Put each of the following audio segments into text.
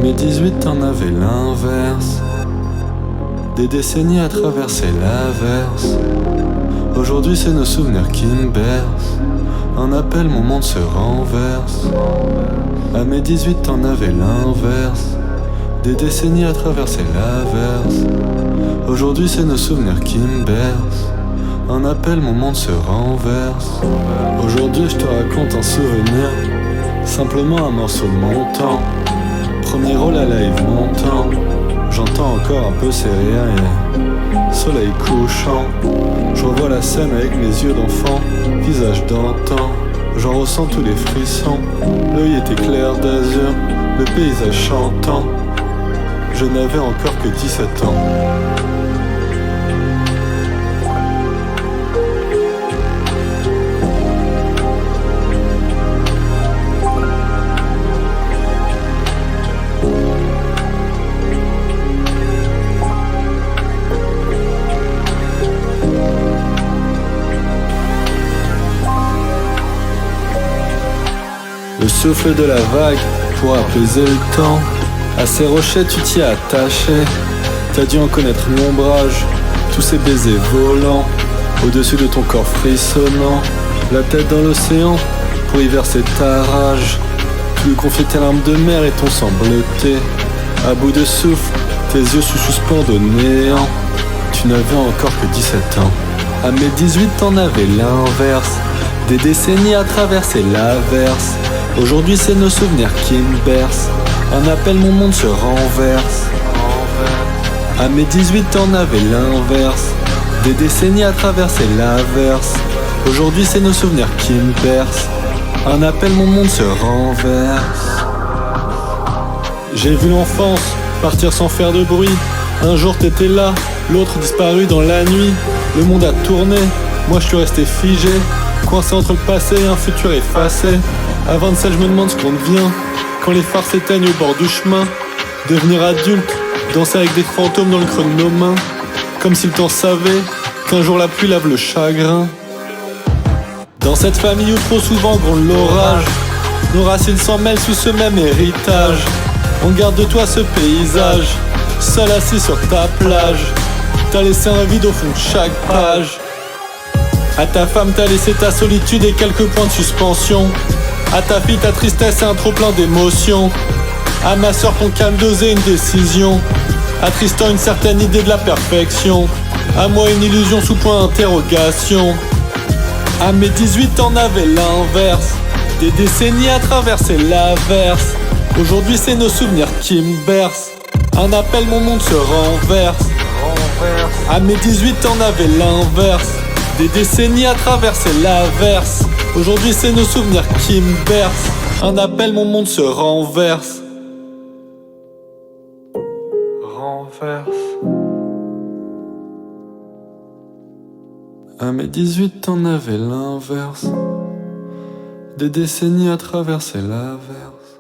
mes 18 t'en avais l'inverse. Des décennies à traverser l'averse. Aujourd'hui c'est nos souvenirs qui me bercent. Un appel, mon monde se renverse. À mes 18 t'en avais l'inverse. Des décennies à traverser l'averse. Aujourd'hui c'est nos souvenirs qui me bercent. Un appel, mon monde se renverse. Aujourd'hui je te raconte un souvenir, simplement un morceau de mon temps. Premier rôle à live montant. J'entends encore un peu ces rires, soleil couchant. Je revois la scène avec mes yeux d'enfant, visage d'antan. J'en ressens tous les frissons. L'œil était clair d'azur, le paysage chantant. Je n'avais encore que 17 ans. Le souffle de la vague pour apaiser le temps. À ces rochers tu t'y es attaché. T'as dû en connaître l'ombrage, tous ces baisers volants au-dessus de ton corps frissonnant. La tête dans l'océan pour y verser ta rage. Tu lui confiais tes larmes de mer et ton sang bleuté. À bout de souffle, tes yeux sous suspens de néant. Tu n'avais encore que 17 ans. À mes 18 t'en avais l'inverse. Des décennies à traverser l'averse. Aujourd'hui c'est nos souvenirs qui me bercent. Un appel, mon monde se renverse. À mes 18 t'en avais l'inverse. Des décennies à traverser l'averse. Aujourd'hui c'est nos souvenirs qui me bercent. Un appel, mon monde se renverse. J'ai vu l'enfance partir sans faire de bruit. Un jour t'étais là, l'autre disparu dans la nuit. Le monde a tourné, moi je suis resté figé, coincé entre le passé et un futur effacé. À 27 je me demande ce qu'on devient quand les phares s'éteignent au bord du chemin. Devenir adulte, danser avec des fantômes dans le creux de nos mains. Comme si le temps savait qu'un jour la pluie lave le chagrin. Dans cette famille où trop souvent gronde l'orage, nos racines s'en mêlent sous ce même héritage. On garde de toi ce paysage, seul assis sur ta plage. T'as laissé un vide au fond de chaque page. À ta femme t'as laissé ta solitude et quelques points de suspension. À ta fille ta tristesse et un trop plein d'émotions. À ma soeur ton calme d'oser une décision. À Tristan une certaine idée de la perfection. À moi une illusion sous point d'interrogation. À mes 18 t'en avais l'inverse. Des décennies à traverser l'averse. Aujourd'hui c'est nos souvenirs qui me bercent. Un appel, mon monde se renverse. À mes 18 t'en avais l'inverse. Des décennies à traverser l'averse. Aujourd'hui c'est nos souvenirs qui me bercent. Un appel, mon monde se renverse. Renverse. À mes 18 t'en avais l'inverse. Des décennies à traverser l'averse.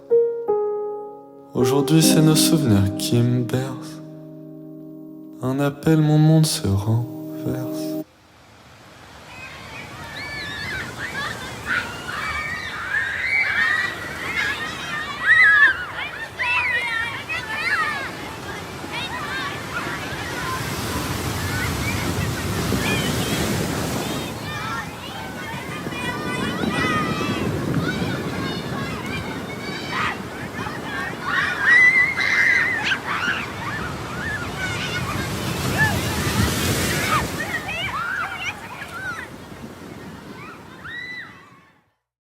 Aujourd'hui c'est nos souvenirs qui me bercent. Un appel, mon monde se renverse.